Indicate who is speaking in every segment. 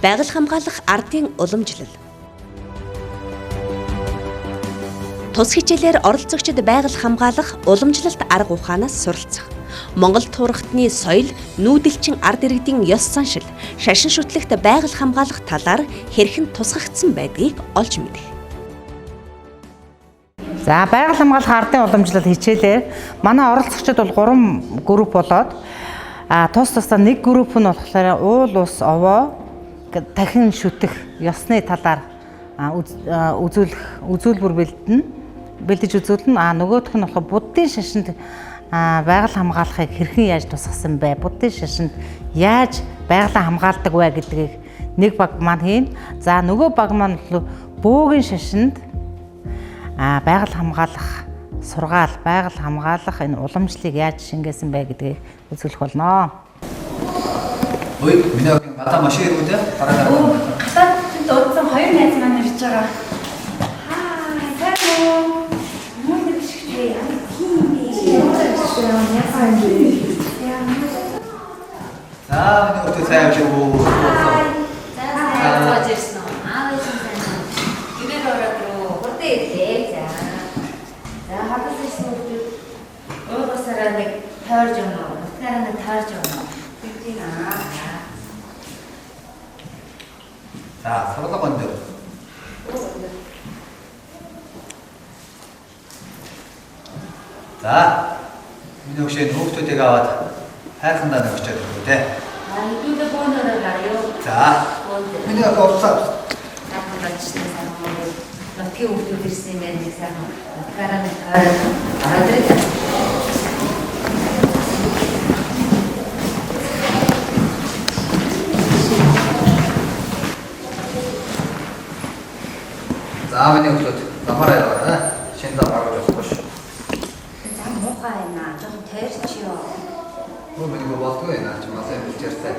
Speaker 1: Байгаль хамгаалах ардын уламжлал. Тус хичээлээр оролцогчид байгаль хамгаалах уламжлалт арга ухаанаас суралцах. Монгол туурхтны соёл, нүүдэлчин ард иргэдийн ёс заншил, шашин шүтлэгт байгаль хамгаалах талаар хэрхэн тусгагдсан байдгийг олж мэдэх.
Speaker 2: За байгаль хамгаалах ардын уламжлал хичээлээр манай оролцогчид бол 3 групп болоод тусдаа нэг групп нь болохоор уул ус овоо дахин шүтэх ёсны талаар үзүүлбэр бэлдэж үзүүлнэ. Нөгөөх нь болохоор буддын шашинд байгаль хамгаалахыг хэрхэн яаж тусгасан бэ? Буддын шашинд яаж байгалаа хамгаалдаг вэ гэдгийг нэг баг маань хийн. За нөгөө баг маань бөөгийн шашинд байгаль хамгаалах сургаал, байгаль хамгаалах энэ уламжлалыг яаж шингээсэн бэ гэдгийг үзүүлэх болно.
Speaker 3: Ой, миний гадаа машин ирвэ гараад
Speaker 4: гадаад тэнд удсан 2 найз маань ирж байгаа. Хайруу. Мөн бишгтэй.
Speaker 3: За, миний өтөө сайн явж өгөө.
Speaker 4: За, ирсэн үү? Ирсэн байна. Гэрээр ороод руу хурдан ирлээ. За, хадас ирсэн үү? Уусараа нэг тойрж өгнө. Утгаараа нэг тойрж өгнө.
Speaker 3: За, сургал гонд. За, миний өгшөө хүүхдүүдийг аваад хайрхандаа нэг очиад өгөө те.
Speaker 4: Идүүдэд бөөнөрөө гаръё.
Speaker 3: За. Миний орцоо.
Speaker 4: Хайрхандаа сайн мөн. Нотгийн хүүхдүүд ирсэн юм байна сайн. Утгаараа нэг ороод ирээ. За, миний хүүхдүүд намаараа яваа. Шинэ замаар явах гэж. За, муухай байна. Жоохон тойрчё.
Speaker 3: Миний болдгоо байна. Чи масаа хэлчихэртэй.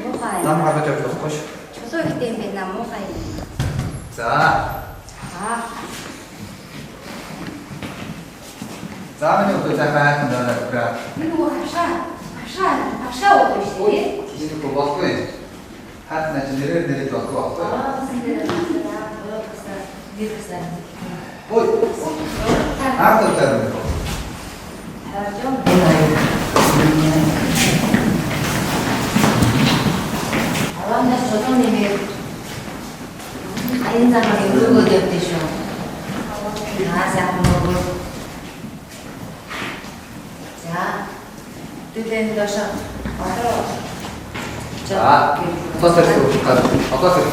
Speaker 4: Муухай.
Speaker 3: Замаар явж явах гэж.
Speaker 4: Чулуу ихтэй юм байна. Муухай.
Speaker 3: За. За, миний хүүхдүүд захаа хандаа.
Speaker 4: Нөгөө хашаа уух шүү дээ.
Speaker 3: Чиний болдгоо байна. Хатна чи нэрээр болдгоо авах. Ой. Артаа.
Speaker 4: Аваанаас чулуу нэмээд аян замаар өргөөд явдээ шүү. Сайн мөн. За. Түлэн дошоо.
Speaker 3: За. Отосоо.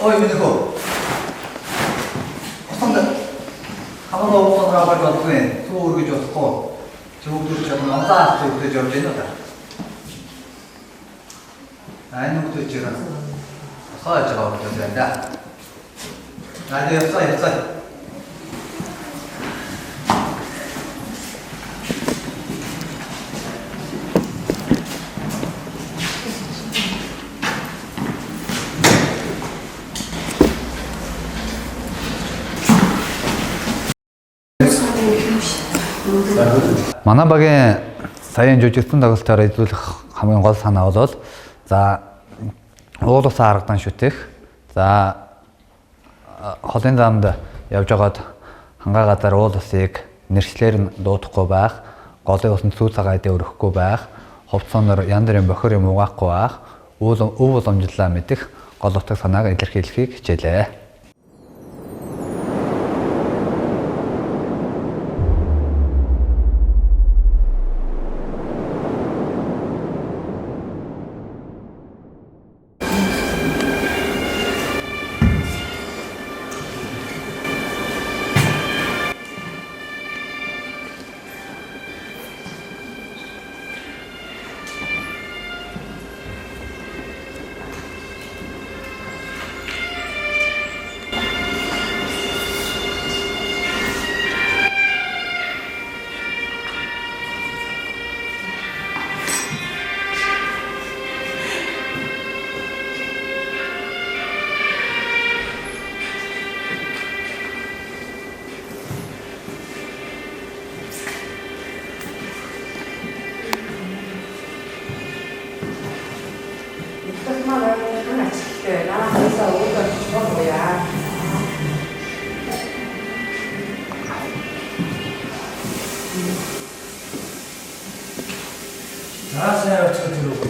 Speaker 3: Ой, миний хөө. Останდა. Хамаа уусаа гараад байна. Туу үргэж болохгүй. Зөвхөн ч юм надаас зөвхөн явж байна уу та. Нүгтэй чирээ. Хааж байгаа юм байна. Яцаа. Манай багийн саяын жүжигтэн тоглолтоор эзлүүлэх хамгийн гол санаа бол за уул усаа аргадан шүтэх. За холын замд явж байгаад хангаагаар уул усыг нэршлэр нь дуудахгүй байх, голын усанд сүү цагаа идэ өрөхгүй байх, хувцсоноор янз бүрийн бохор юм угаахгүй байх, өв уламжлалаа мэдэх гол утга санааг илэрхийлэхийг хичээлээ.
Speaker 5: сайн очих тэр үг.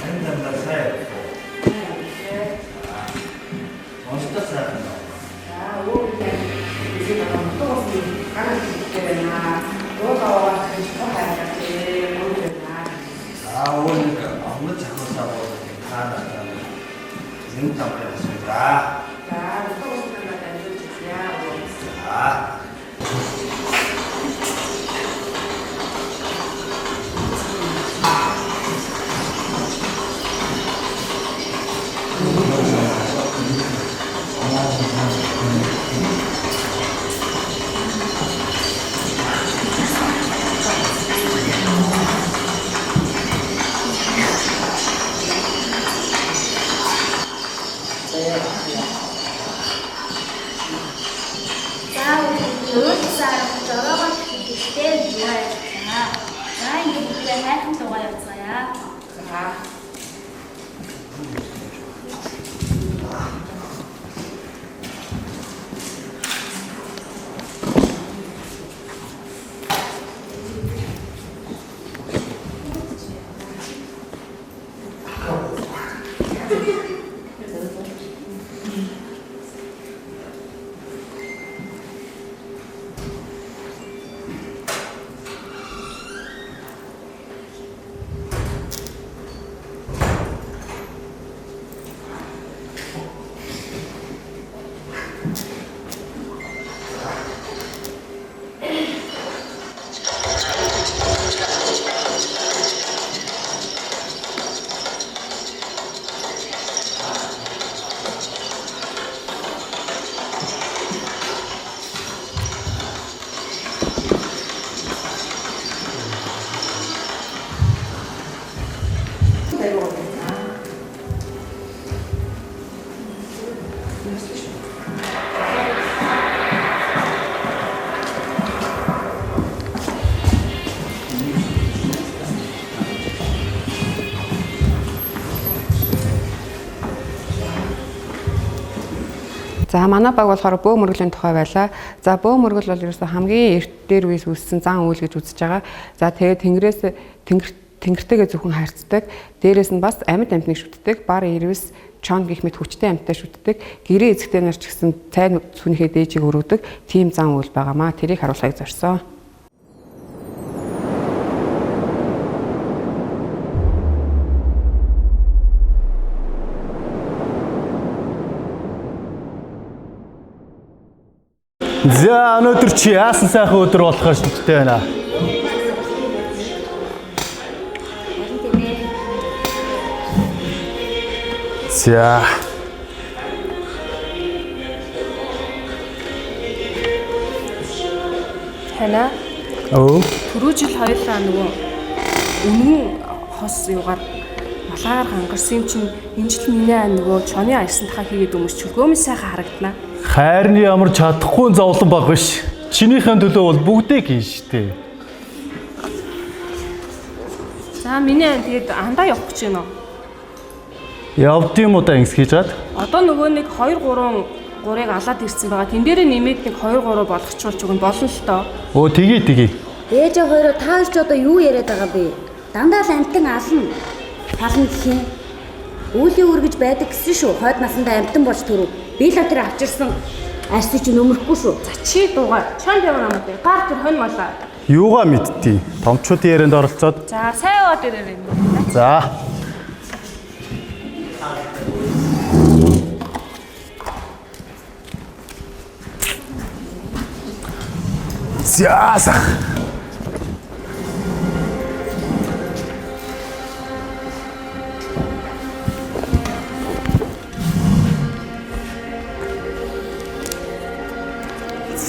Speaker 5: Энд сайн. Онцтой сайн. 오늘 아무런 작업하고 다 지금 담배했습니다. 자,
Speaker 6: За манай баг болохоор бөө мөргөлийн тухай байлаа. За бөө мөргөл бол ерөөсө хамгийн эрт дээр үеэс үүссэн зан үйл гэж үзэж байгаа. За тэгээд тэнгэртэйгээ зөвхөн харьцдаг. Дээрээс нь бас амьд амьтныг шүтдэг. Бар ирвэс чон гих мэт хүчтэй амьтаа шүтдэг. Гэрээ эзэгтэй нар ч гэсэн цай сүнхээ дээжийг өргөдөг. Тийм зан үйл байгаамаа. Тэрийг харуулахыг зорьсон.
Speaker 5: За өнөөдөр чи яасан сайхан өдөр болохоор шүттэй байна. За.
Speaker 7: Хана? Түрүү жил хоёулаа нөгөө өмнө хос юугаар малгайгаар хангарсан юм чинь энэ жил миний нөгөө чоны аясан тахаа хийгээд өмс чөлгөөмөс сайхан харагданаа.
Speaker 5: Хайрны ямар чадахгүй зовлон баг биш. Чинийхэн төлөө бол бүгдээ хийн штэ.
Speaker 7: За миний ан тэгээд андаа явах гэж байна уу?
Speaker 5: Явд юм уу да ингэс хийж гад?
Speaker 7: Одоо нөгөө нэг 2 3-ыг алаад ирсэн байгаа. Тэн дээрээ нэмээд нэг 2 3 болгочихвол ч үгүй болно л тоо.
Speaker 5: Оо тгий.
Speaker 8: Ээжээ хоёроо тааш ч одоо юу яриад байгаа бэ? Дандаа л амтан ална. Хална гэх юм. Үүлийн үргэж байдаг гэсэн шүү. Хойд насандаа амтан болж төрөв. Би л тэр авчирсан арсыг ч нөмөрөхгүй шүү.
Speaker 7: За чи дуугаа. Чонд явна юм бэ? Гар тэр хонь молоо.
Speaker 5: Юугаа мэдтий? Томчуудын ярианд оролцоод.
Speaker 7: За сайн яваад ирээрэй.
Speaker 5: За. Зяаса.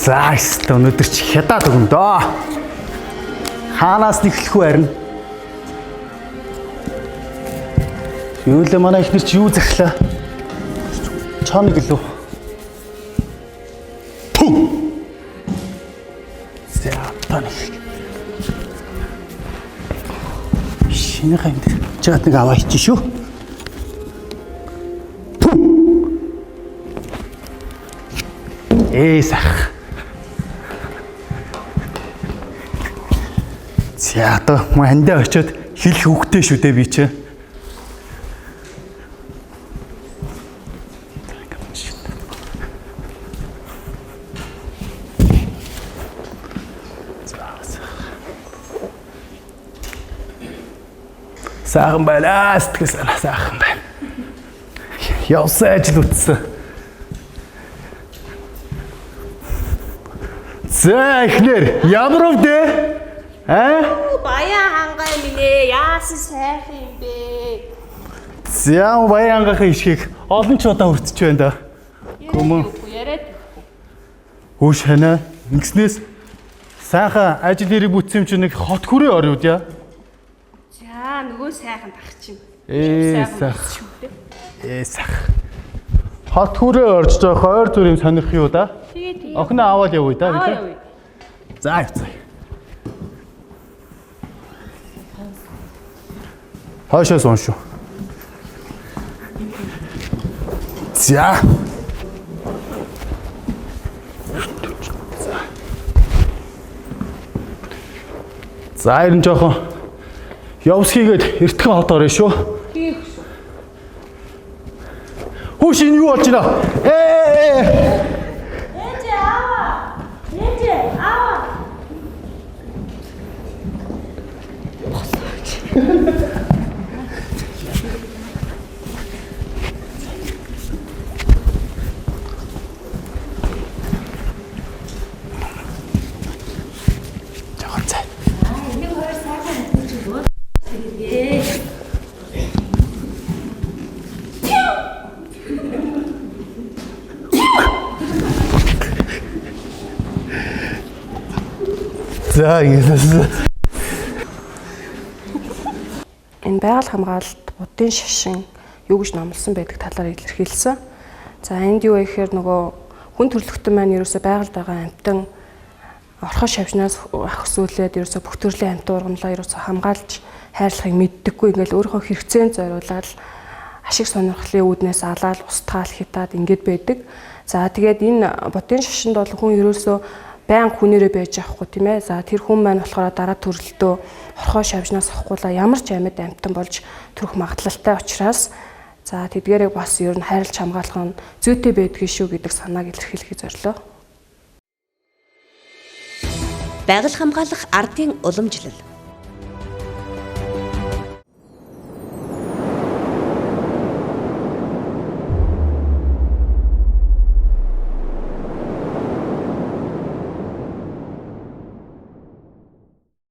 Speaker 5: Заас өнөөдөр чи хятад өгөн дөө. Хаанаас нэхлэх вэ харин? Юу л манай ихнэр чи юу захлаа? Чон гэлөө. Шинэ хэмд чад нэг аваа ичи шүү. Сах. За одоо мандаа очиод хэлэх үгтэй шүү дээ би чи. Сайхан байна. Сэтгэл санаа сайхан байна. Явсан ажил үтсэн. За ихнэр ямар өвдөө?
Speaker 7: Баян хангай минь ээ. Яасан сайхан юм бэ?
Speaker 5: За баян хангахын ишгийг олон ч удаа хүртэж байна да. Гүмэн.
Speaker 7: Яриад.
Speaker 5: Үш ханаа ингэснээс сайхан ажил нэрийг бүтсэн юм чи нэг хот хүрээ ориуд яа.
Speaker 7: За нөгөө сайхан тах чинь.
Speaker 5: Сайхан. Сайхан. Хот хүрээ орж байгаа хойр зүрийн сонирх юу да?
Speaker 7: Тэгээ.
Speaker 5: Охиноо аваад явъя да бид. За явцгаая. Хойшоо сон шүү. За. За ирэн жоохон явс хийгээд эртхэн хот орё шүү.
Speaker 7: Хийх шүү.
Speaker 5: Хөөш энэ юу болж байна?
Speaker 8: Ээж аваа. Ээж аваа.
Speaker 5: За ингэсэн.
Speaker 7: Энэ байгаль хамгаалалт будын шашин юу гэж номлосон байдаг талаар илэрхийлсэн. За энд юу вэ гэхээр нөгөө хүн төрөлхтөн маань ерөөсөө байгальд байгаа амьтан орхоо шавжнаас ахсуулээд ерөөсөө бүх төрлийн амьтан ургамлаа ерөөсөө хамгаалж хайрлахыг мэддэггүй ингээл өөрийнхөө хэрэгцээнд зориулаад ашиг сонирхлын үүднээс алаад устгаал хитаад ингээд байдаг. За тэгээд энэ будын шашинд бол хүн ерөөсөө баян хүнээрээ байж авахгүй тийм ээ. За тэр хүн маань болохоор дараа төрөлтөө орхоо шавжнаас авахгүйла ямар ч амьд амьтан болж төрөх магадлалтай учраас за тэдгээрийг бас ер нь хайрлж хамгаалах нь зүйтэй байдгийг шүү гэдэг санааг илэрхийлэхийг зорилоо.
Speaker 1: Байгаль хамгаалах ардын уламжлал